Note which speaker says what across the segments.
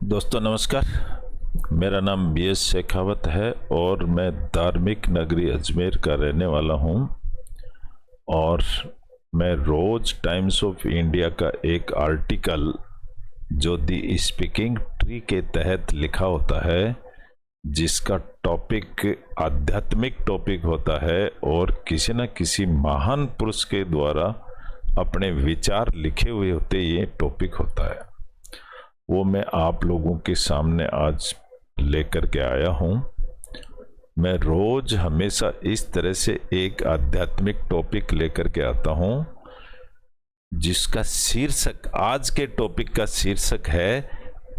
Speaker 1: दोस्तों नमस्कार। मेरा नाम BS शेखावत है और मैं धार्मिक नगरी अजमेर का रहने वाला हूँ। और मैं रोज़ टाइम्स ऑफ इंडिया का एक आर्टिकल जो दी स्पीकिंग ट्री के तहत लिखा होता है, जिसका टॉपिक आध्यात्मिक टॉपिक होता है और किसी न किसी महान पुरुष के द्वारा अपने विचार लिखे हुए होते, ये टॉपिक होता है, वो मैं आप लोगों के सामने आज लेकर के आया हूँ। मैं रोज हमेशा इस तरह से एक आध्यात्मिक टॉपिक लेकर के आता हूँ, जिसका शीर्षक, आज के टॉपिक का शीर्षक है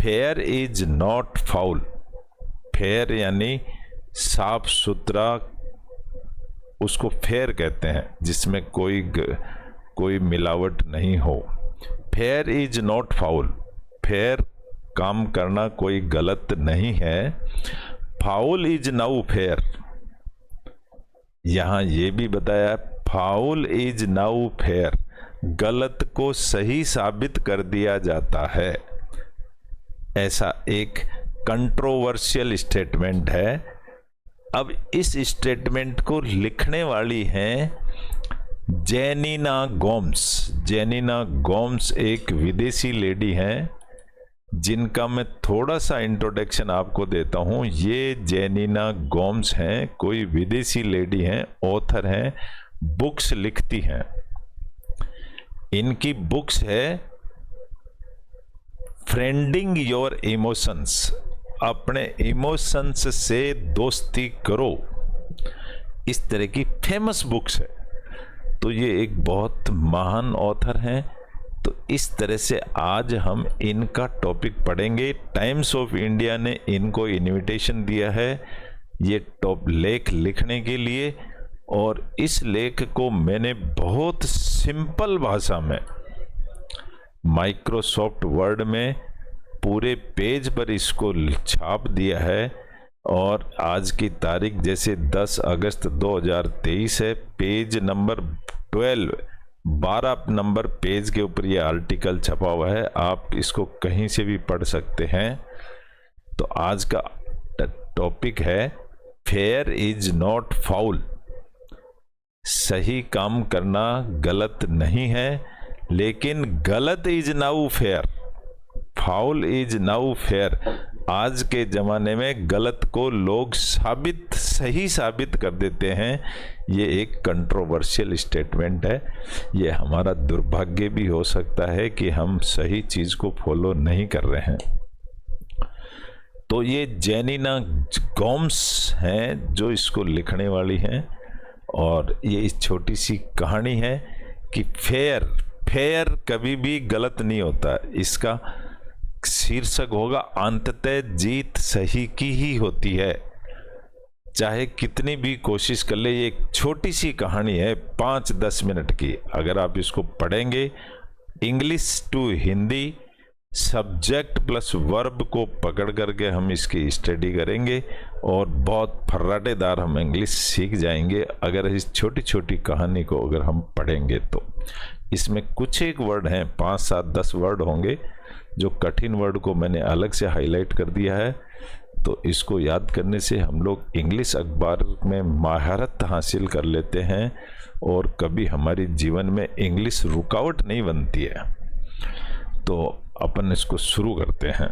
Speaker 1: fair is not foul. Fair यानी साफ सुथरा, उसको फेयर कहते हैं, जिसमें कोई मिलावट नहीं हो। Fair is not foul. Fair काम करना कोई गलत नहीं है। Foul is now fair. यहां ये भी बताया फाउल इज नाउ फेयर, गलत को सही साबित कर दिया जाता है। ऐसा एक कंट्रोवर्शियल स्टेटमेंट है। अब इस स्टेटमेंट को लिखने वाली हैं जेनिना गोम्स। जेनिना गोम्स एक विदेशी लेडी हैं, जिनका मैं थोड़ा सा इंट्रोडक्शन आपको देता हूं। ये जेनिना गोम्स हैं, कोई विदेशी लेडी हैं, ऑथर हैं, बुक्स लिखती हैं। इनकी बुक्स है फ्रेंडिंग योर इमोशंस, अपने इमोशंस से दोस्ती करो, इस तरह की फेमस बुक्स है। तो ये एक बहुत महान ऑथर हैं। तो इस तरह से आज हम इनका टॉपिक पढ़ेंगे। टाइम्स ऑफ इंडिया ने इनको इनविटेशन दिया है ये टॉप लेख लिखने के लिए, और इस लेख को मैंने बहुत सिंपल भाषा में माइक्रोसॉफ्ट वर्ड में पूरे पेज पर इसको छाप दिया है। और आज की तारीख जैसे 10 अगस्त 2023 है। पेज नंबर 12 नंबर पेज के ऊपर ये आर्टिकल छपा हुआ है। आप इसको कहीं से भी पढ़ सकते हैं। तो आज का टॉपिक है फेयर इज नॉट फाउल। सही काम करना गलत नहीं है, लेकिन गलत is now fair, foul is now fair. आज के ज़माने में गलत को लोग सही साबित कर देते हैं। ये एक कंट्रोवर्शियल स्टेटमेंट है। ये हमारा दुर्भाग्य भी हो सकता है कि हम सही चीज़ को फॉलो नहीं कर रहे हैं। तो ये जेनिना गोम्स हैं जो इसको लिखने वाली हैं, और ये इस छोटी सी कहानी है कि फेयर कभी भी गलत नहीं होता। इसका शीर्षक होगा अंततः जीत सही की ही होती है, चाहे कितनी भी कोशिश कर ले। ये एक छोटी सी कहानी है 5-10 मिनट की। अगर आप इसको पढ़ेंगे, English to Hindi subject plus verb को पकड़ करके हम इसकी स्टडी करेंगे, और बहुत फर्राटेदार हम इंग्लिश सीख जाएंगे अगर इस छोटी छोटी कहानी को अगर हम पढ़ेंगे। तो इसमें कुछ एक वर्ड हैं, 5-7-10 वर्ड होंगे, जो कठिन वर्ड को मैंने अलग से हाईलाइट कर दिया है। तो इसको याद करने से हम लोग इंग्लिश अखबार में महारत हासिल कर लेते हैं, और कभी हमारे जीवन में इंग्लिश रुकावट नहीं बनती है। तो अपन इसको शुरू करते हैं।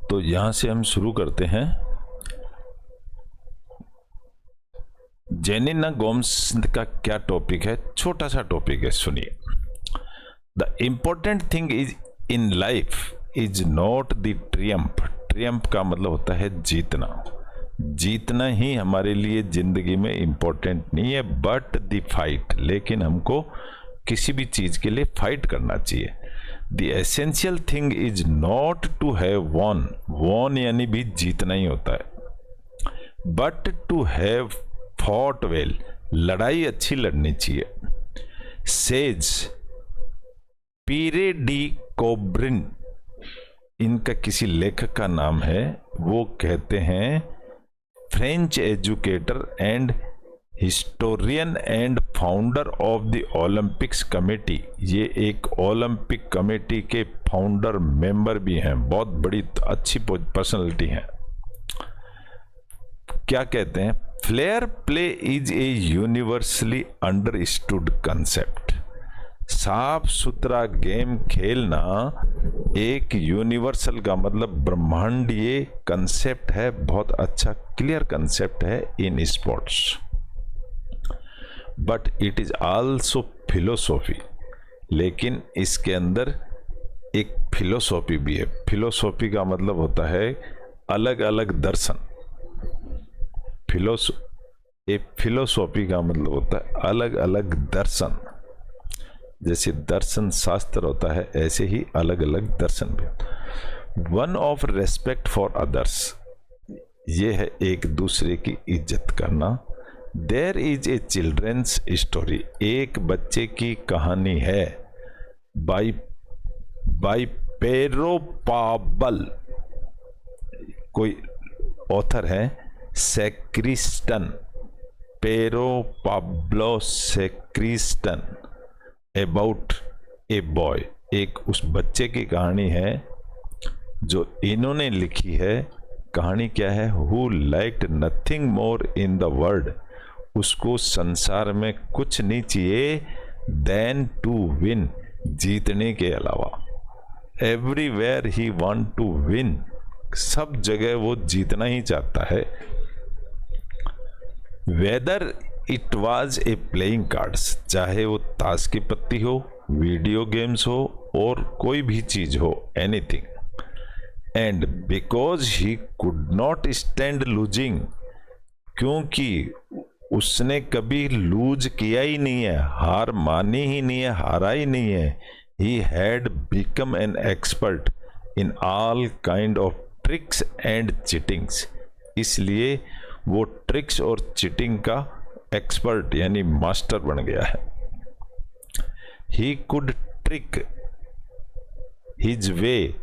Speaker 1: तो यहाँ से हम शुरू करते हैं। जेनिना गोम्स का क्या टॉपिक है, छोटा सा टॉपिक है, सुनिए। The important thing is in life is not the Triumph. Triumph का मतलब होता है जीतना। जीतना ही हमारे लिए जिंदगी में इम्पोर्टेंट नहीं है, बट द फाइट। लेकिन हमको किसी भी चीज के लिए फाइट करना चाहिए। The essential thing is not to have won. Won यानी भी जीतना ही होता है, but to have fought well. लड़ाई अच्छी लड़नी चाहिए। सेज पीरे डी कोब्रिन, इनका किसी लेखक का नाम है। वो कहते हैं French educator and historian and founder of the Olympics committee, ये एक ओलंपिक कमेटी के फाउंडर मेंबर भी हैं, बहुत बड़ी अच्छी पर्सनालिटी हैं। क्या कहते हैं, fair play is a universally understood concept. साफ सुथरा गेम खेलना एक यूनिवर्सल का मतलब ब्रह्मांडीय कंसेप्ट है, बहुत अच्छा क्लियर कंसेप्ट है in sports, but it is also philosophy. लेकिन इसके अंदर एक फिलोसॉफी भी है। फिलोसॉफी का मतलब होता है अलग अलग दर्शन। फिलोसॉफी का मतलब होता है अलग अलग दर्शन। जैसे दर्शन शास्त्र होता है, ऐसे ही अलग अलग दर्शन भी। One of respect for others, ये है एक दूसरे की इज्जत करना। There is a children's story, एक बच्चे की कहानी है। बाई पेरो पाबल, कोई ऑथर है सेक्रिस्टन, पेरो पाब्लो सेक्रिस्टन, अबाउट ए बॉय, एक उस बच्चे की कहानी है जो इन्होंने लिखी है। कहानी क्या है, who liked nothing more in the world, उसको संसार में कुछ नहीं चाहिए देन टू विन, जीतने के अलावा। Everywhere he want to win, सब जगह वो जीतना ही चाहता है। Whether it was a playing cards, चाहे वो ताश की पत्ती हो, वीडियो गेम्स हो और कोई भी चीज हो, anything. And because he could not stand losing, क्योंकि उसने कभी लूज किया ही नहीं है, हार मानी ही नहीं है, हारा ही नहीं है। He had become an expert in all kind of tricks and cheatings, इसलिए वो ट्रिक्स और चीटिंग का एक्सपर्ट यानी मास्टर बन गया है। He could trick his way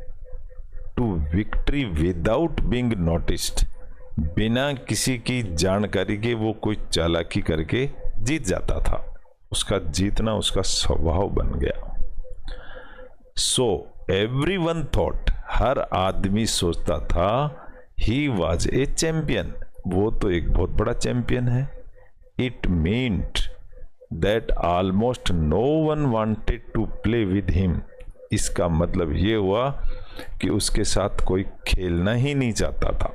Speaker 1: to victory without being noticed, बिना किसी की जानकारी के वो कोई चालाकी करके जीत जाता था, उसका जीतना उसका स्वभाव बन गया। सो एवरीवन थॉट, हर आदमी सोचता था ही वाज ए चैंपियन, वो तो एक बहुत बड़ा चैंपियन है। It meant that almost no one wanted to play with him, इसका मतलब ये हुआ कि उसके साथ कोई खेलना ही नहीं चाहता था।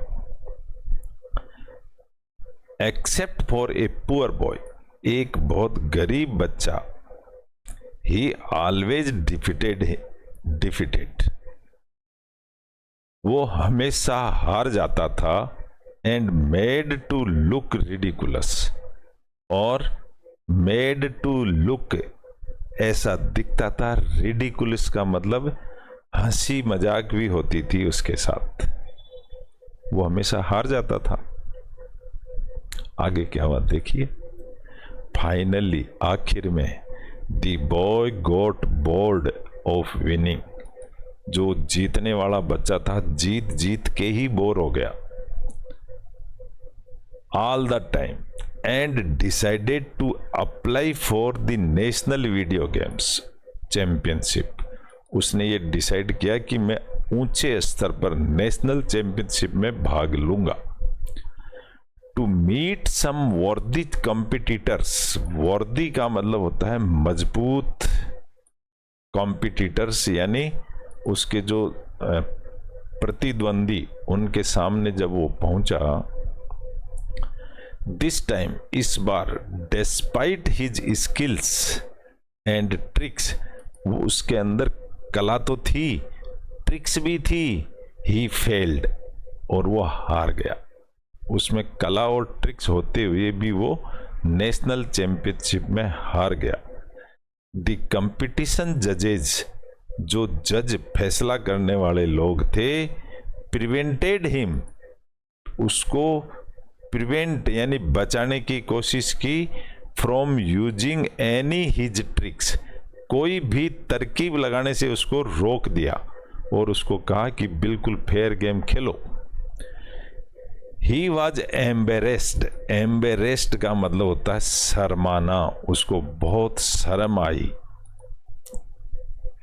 Speaker 1: Except for a poor boy, एक बहुत गरीब बच्चा। ही ऑलवेज डिफिटेड, वो हमेशा हार जाता था। And made to look ridiculous, और मेड टू लुक ऐसा दिखता था। रिडिकुलस का मतलब हंसी मजाक भी होती थी उसके साथ, वो हमेशा हार जाता था। आगे क्या हुआ देखिए। फाइनली, आखिर में, the boy got bored of winning, जो जीतने वाला बच्चा था जीत जीत के ही बोर हो गया all the time, and decided to apply for the national video games championship. उसने ये डिसाइड किया कि मैं ऊंचे स्तर पर नेशनल चैंपियनशिप में भाग लूंगा। टू मीट सम वर्दी कॉम्पिटिटर्स, वर्दी का मतलब होता है मजबूत, कॉम्पिटिटर्स यानी उसके जो प्रतिद्वंदी, उनके सामने जब वो पहुंचा। दिस टाइम, इस बार, despite his skills and tricks, वो उसके अंदर कला तो थी, ट्रिक्स भी थी। ही फेल्ड, और वो हार गया। उसमें कला और ट्रिक्स होते हुए भी वो नेशनल चैंपियनशिप में हार गया। द कंपटीशन जजेज, जो जज फैसला करने वाले लोग थे, प्रिवेंटेड हिम, उसको प्रिवेंट यानी बचाने की कोशिश की, from using any his tricks, कोई भी तरकीब लगाने से उसको रोक दिया और उसको कहा कि बिल्कुल fair game Khelo. He was embarrassed. Embarrassed का मतलब होता है शर्माना, उसको बहुत शर्म आई,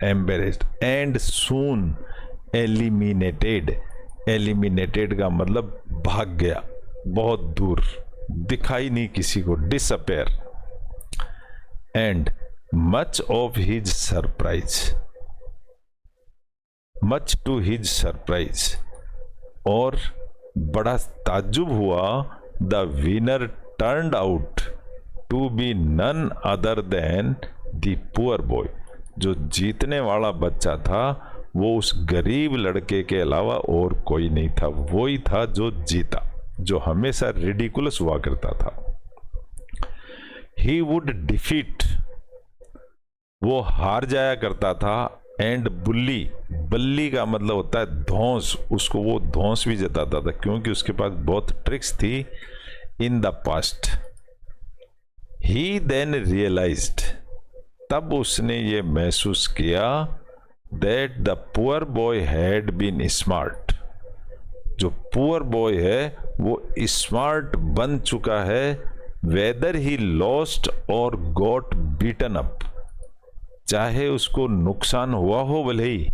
Speaker 1: embarrassed. And soon eliminated. Eliminated का मतलब भाग गया, बहुत दूर, दिखाई नहीं किसी को, disappear. And much of his surprise, much to his surprise, और बड़ा ताज्जुब हुआ, the winner turned out to be none other than the poor boy. जो जीतने वाला बच्चा था वो उस गरीब लड़के के अलावा और कोई नहीं था, वो ही था जो जीता, जो हमेशा रिडिकुलस हुआ करता था। ही वुड डिफीट, वो हार जाया करता था। एंड बुल्ली, बल्ली का मतलब होता है धौंस, उसको वो धौंस भी जताता था क्योंकि उसके पास बहुत ट्रिक्स थी in the past. He then realized, तब उसने ये महसूस किया, that the poor boy had been smart. जो पुअर बॉय है वो स्मार्ट बन चुका है, वेदर ही लॉस्ट और गॉट बीटन अप। चाहे उसको नुकसान हुआ हो भले ही,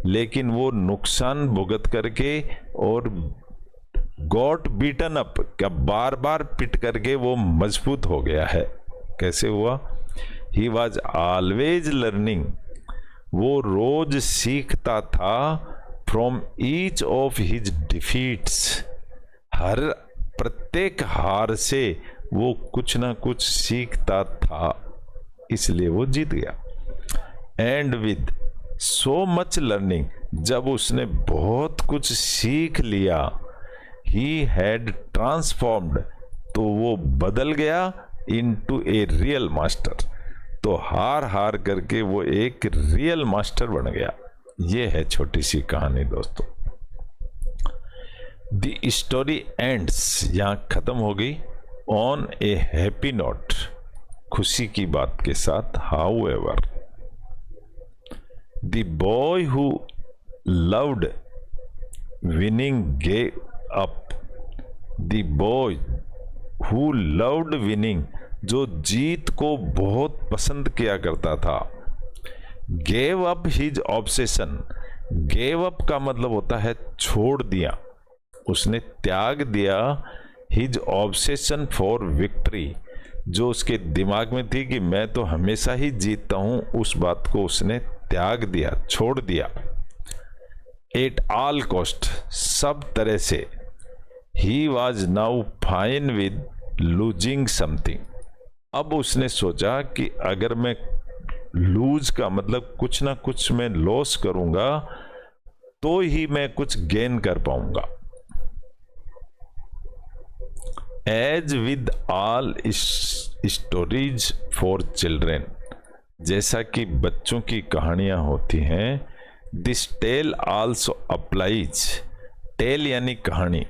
Speaker 1: लेकिन वो नुकसान भुगत करके और गॉट बीटन अप क्या बार बार पिट करके वो मजबूत हो गया है। कैसे हुआ? ही वॉज ऑलवेज लर्निंग, वो रोज सीखता था, from each of his defeats, हर प्रत्येक हार से वो कुछ ना कुछ सीखता था, इसलिए वो जीत गया। And with so much learning, जब उसने बहुत कुछ सीख लिया, ही हैड ट्रांसफॉर्म्ड, तो वो बदल गया इनटू ए रियल मास्टर। तो हार हार करके वो एक रियल मास्टर बन गया। ये है छोटी सी कहानी दोस्तों। द स्टोरी एंड्स, यहां खत्म हो गई, ऑन ए हैप्पी नोट, खुशी की बात के साथ। How ever the boy who loved winning gave up. The boy who loved winning, जो जीत को बहुत पसंद किया करता था, gave up his obsession. Gave up का मतलब होता है छोड़ दिया, उसने त्याग दिया, हिज ऑब्सेशन फॉर विक्ट्री, जो उसके दिमाग में थी कि मैं तो हमेशा ही जीतता हूं, उस बात को उसने त्याग दिया, छोड़ दिया। एट ऑल कॉस्ट, सब तरह से। He was now fine with losing something, अब उसने सोचा कि अगर मैं लूज का मतलब कुछ ना कुछ मैं लॉस करूंगा तो ही मैं कुछ गेन कर पाऊंगा। As with all stories for children, जैसा कि बच्चों की कहानियां होती हैं, this tale also applies. Tale यानी कहानी,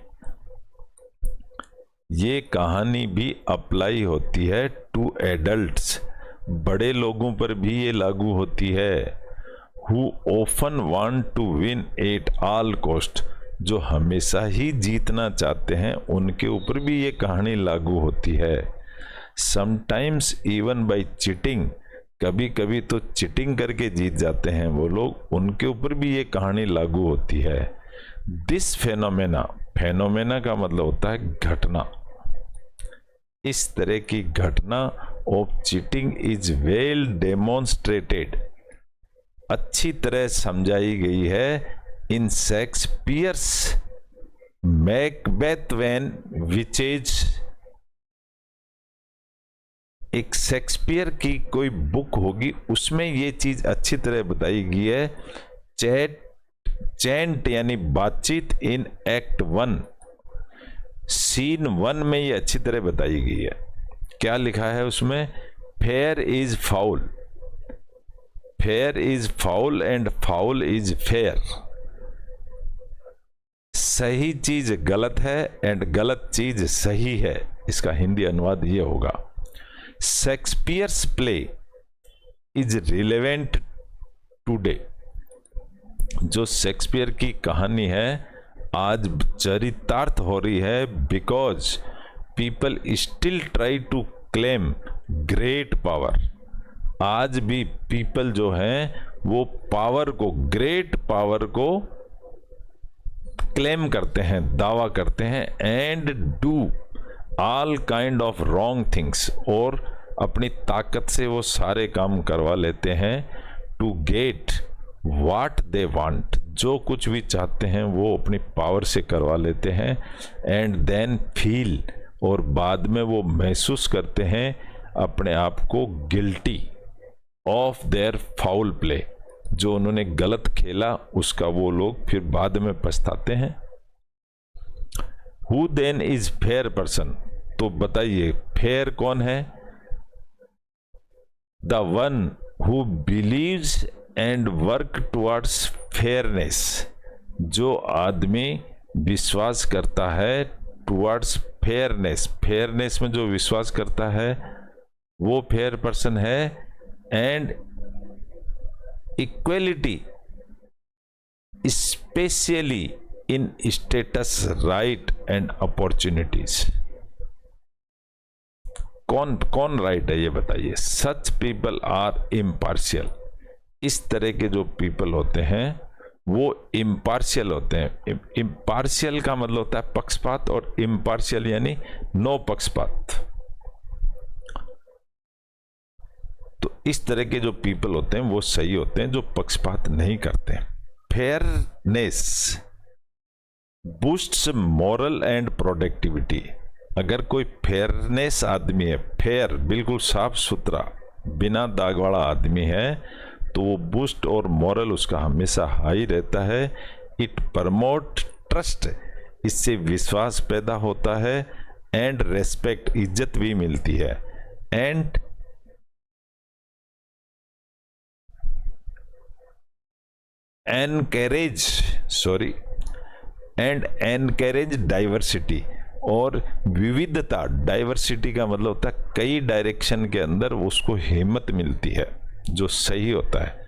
Speaker 1: ये कहानी भी अप्लाई होती है टू एडल्ट्स, बड़े लोगों पर भी ये लागू होती है। Who often want to win at all cost, जो हमेशा ही जीतना चाहते हैं, उनके ऊपर भी ये कहानी लागू होती है। समटाइम्स इवन बाय चीटिंग, कभी कभी तो चीटिंग करके जीत जाते हैं वो लोग, उनके ऊपर भी ये कहानी लागू होती है। दिस फेनोमेना, फेनोमेना का मतलब होता है घटना, इस तरह की घटना of cheating is well demonstrated, अच्छी तरह समझाई गई है in Shakespeare's Macbeth when which is, एक शेक्सपियर की कोई बुक होगी उसमें ये चीज अच्छी तरह बताई गई है। चैंट यानी बातचीत इन एक्ट 1 सीन 1 में ये अच्छी तरह बताई गई है। क्या लिखा है उसमें? Fair is foul, fair is foul and foul is fair. सही चीज गलत है एंड गलत चीज सही है, इसका हिंदी अनुवाद ये होगा। Shakespeare's play is relevant today, जो शेक्सपियर की कहानी है आज चरितार्थ हो रही है, because people still try to claim great power. आज भी पीपल जो हैं वो पावर को, ग्रेट पावर को क्लेम करते हैं, दावा करते हैं, and do all kind of wrong things, और अपनी ताकत से वो सारे काम करवा लेते हैं to get what they want. जो कुछ भी चाहते हैं वो अपनी पावर से करवा लेते हैं, एंड देन फील, और बाद में वो महसूस करते हैं अपने आप को guilty of their foul play. जो उन्होंने गलत खेला उसका वो लोग फिर बाद में पछताते हैं। Who then is fair person? तो बताइए फेयर कौन है? The one who believes and work towards fairness. जो आदमी विश्वास करता है टुवर्ड्स फेयरनेस, फेयरनेस में जो विश्वास करता है वो फेयर पर्सन है। And equality especially in status, right and opportunities. कौन कौन राइट है ये बताइए? Such people are impartial. इस तरह के जो पीपल होते हैं वो इम्पार्शियल होते हैं। इम्पार्शियल का मतलब होता है पक्षपात, और इम्पार्शियल यानी नो पक्षपात। तो इस तरह के जो पीपल होते हैं वो सही होते हैं, जो पक्षपात नहीं करते हैं। Fairness boosts moral and productivity. अगर कोई फेयरनेस आदमी है, फेयर बिल्कुल साफ सुथरा बिना दाग वाला आदमी है, तो वो बूस्ट और मॉरल उसका हमेशा हाई रहता है। इट प्रमोट ट्रस्ट, इससे विश्वास पैदा होता है, एंड रेस्पेक्ट, इज्जत भी मिलती है, एंड एनकरेज डाइवर्सिटी, और विविधता। डाइवर्सिटी का मतलब होता है कई डायरेक्शन के अंदर उसको हिम्मत मिलती है, जो सही होता है।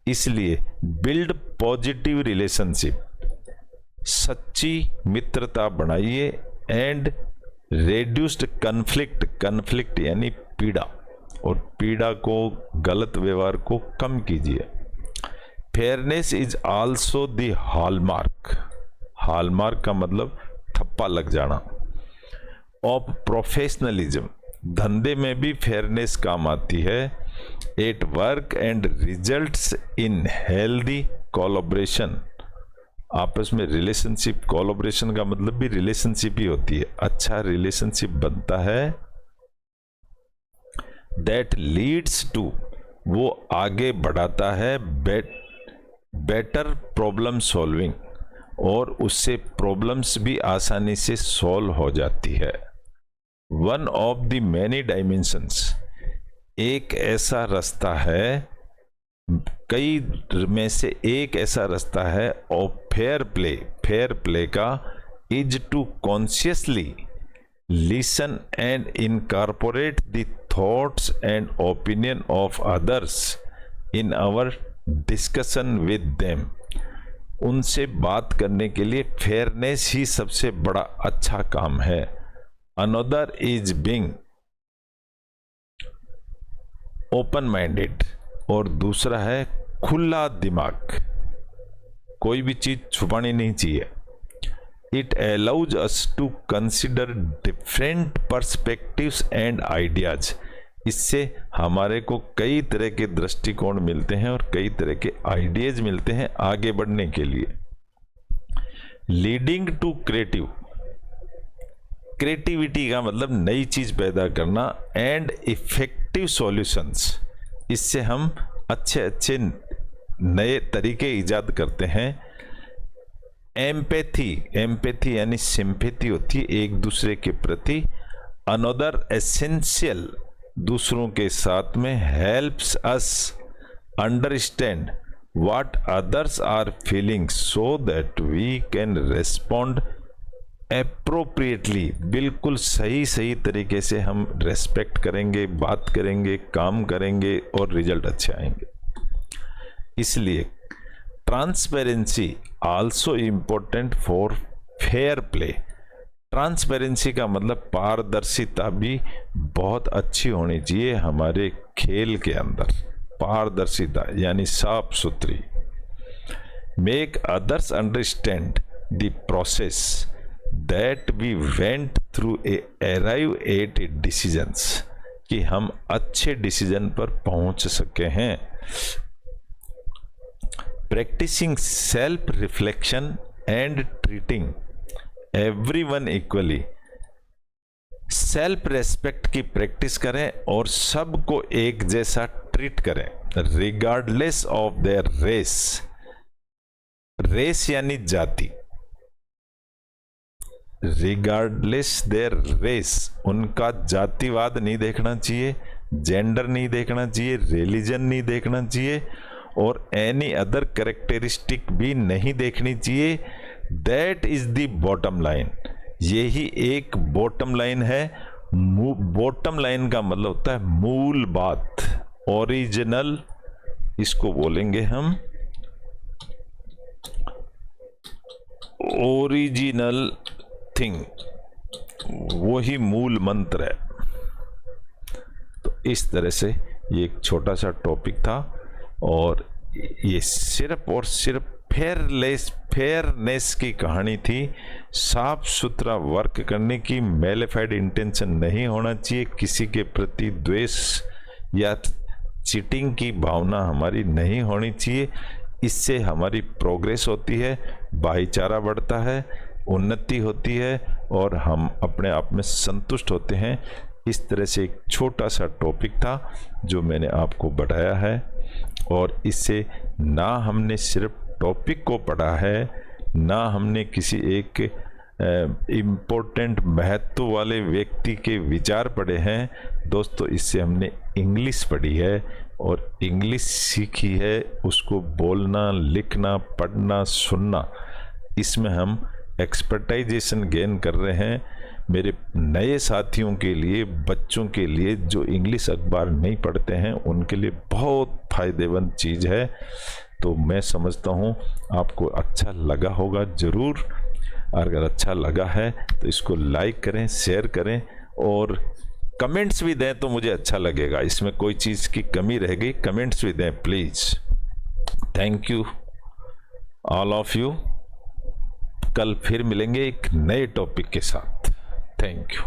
Speaker 1: इसलिए बिल्ड पॉजिटिव रिलेशनशिप, सच्ची मित्रता बनाइए, एंड रेड्यूस्ड कन्फ्लिक्ट, कन्फ्लिक्ट यानी पीड़ा, और पीड़ा को, गलत व्यवहार को कम कीजिए। Fairness is also the hallmark, hallmark का मतलब ठप्पा लग जाना, ऑफ प्रोफेशनलिज्म। धंधे में भी फेयरनेस काम आती है। At work and results in healthy collaboration. आपस में रिलेशनशिप, कोलैबोरेशन का मतलब भी रिलेशनशिप ही होती है। अच्छा रिलेशनशिप बनता है, दैट लीड्स टू, वो आगे बढ़ाता है बेटर प्रॉब्लम सॉल्विंग, और उससे प्रॉब्लम्स भी आसानी से सॉल्व हो जाती है। One of the many dimensions, एक ऐसा रास्ता है, कई में से एक ऐसा रास्ता है of fair play, fair play का, is to consciously listen and incorporate the thoughts and opinion of others in our discussion with them. उनसे बात करने के लिए फेयरनेस ही सबसे बड़ा अच्छा काम है। Another is being open minded, और दूसरा है खुला दिमाग, कोई भी चीज छुपानी नहीं चाहिए। It allows us to consider different perspectives and ideas. इससे हमारे को कई तरह के दृष्टिकोण मिलते हैं और कई तरह के आइडियाज मिलते हैं आगे बढ़ने के लिए। लीडिंग टू क्रिएटिव, क्रिएटिविटी का मतलब नई चीज पैदा करना, एंड इफेक्टिव सॉल्यूशंस। इससे हम अच्छे अच्छे नए तरीके ईजाद करते हैं। एम्पैथी, एम्पैथी यानी सिंपैथी होती है एक दूसरे के प्रति। अनदर एसेंशियल, दूसरों के साथ में, helps us understand what others are feeling so that we can respond appropriately. बिल्कुल सही सही तरीके से हम रेस्पेक्ट करेंगे, बात करेंगे, काम करेंगे और रिजल्ट अच्छे आएंगे। इसलिए transparency also important for fair play. Transparency का मतलब पारदर्शिता भी बहुत अच्छी होनी चाहिए हमारे खेल के अंदर। पारदर्शिता यानी साफ सुथरी। Make others understand the process that we went through arrive at a decisions, कि हम अच्छे डिसीजन पर पहुंच सके हैं। Practising self reflection and treating everyone equally. Self respect की प्रैक्टिस करें और सबको एक जैसा ट्रीट करें, regardless of their race. Race यानी जाति। रिगार्डलेस देयर रेस, उनका जातिवाद नहीं देखना चाहिए, जेंडर नहीं देखना चाहिए, रिलीजन नहीं देखना चाहिए, और एनी अदर कैरेक्टरिस्टिक भी नहीं देखनी चाहिए। That is the bottom line. यही एक बॉटम लाइन है। बॉटम लाइन का मतलब होता है मूल बात, ओरिजिनल, इसको बोलेंगे हम ओरिजिनल थिंग, वही मूल मंत्र है। तो इस तरह से ये एक छोटा सा टॉपिक था, और ये सिर्फ और सिर्फ फेयरनेस की कहानी थी। साफ सुथरा वर्क करने की, मेलिफाइड इंटेंशन नहीं होना चाहिए, किसी के प्रति द्वेष या चीटिंग की भावना हमारी नहीं होनी चाहिए। इससे हमारी प्रोग्रेस होती है, भाईचारा बढ़ता है, उन्नति होती है, और हम अपने आप में संतुष्ट होते हैं। इस तरह से एक छोटा सा टॉपिक था जो मैंने आपको बताया है, और इससे ना हमने सिर्फ टॉपिक को पढ़ा है, ना हमने किसी एक इम्पोर्टेंट महत्व वाले व्यक्ति के विचार पढ़े हैं दोस्तों। इससे हमने इंग्लिश पढ़ी है और इंग्लिश सीखी है, उसको बोलना, लिखना, पढ़ना, सुनना, इसमें हम एक्सपर्टाइजेशन गेन कर रहे हैं। मेरे नए साथियों के लिए, बच्चों के लिए जो इंग्लिश अखबार नहीं पढ़ते हैं, उनके लिए बहुत फ़ायदेमंद चीज़ है। तो मैं समझता हूँ आपको अच्छा लगा होगा ज़रूर। अगर अच्छा लगा है तो इसको लाइक करें, शेयर करें, और कमेंट्स भी दें तो मुझे अच्छा लगेगा। इसमें कोई चीज़ की कमी रह गई, कमेंट्स भी दें please. Thank you all of you. कल फिर मिलेंगे एक नए टॉपिक के साथ। Thank you.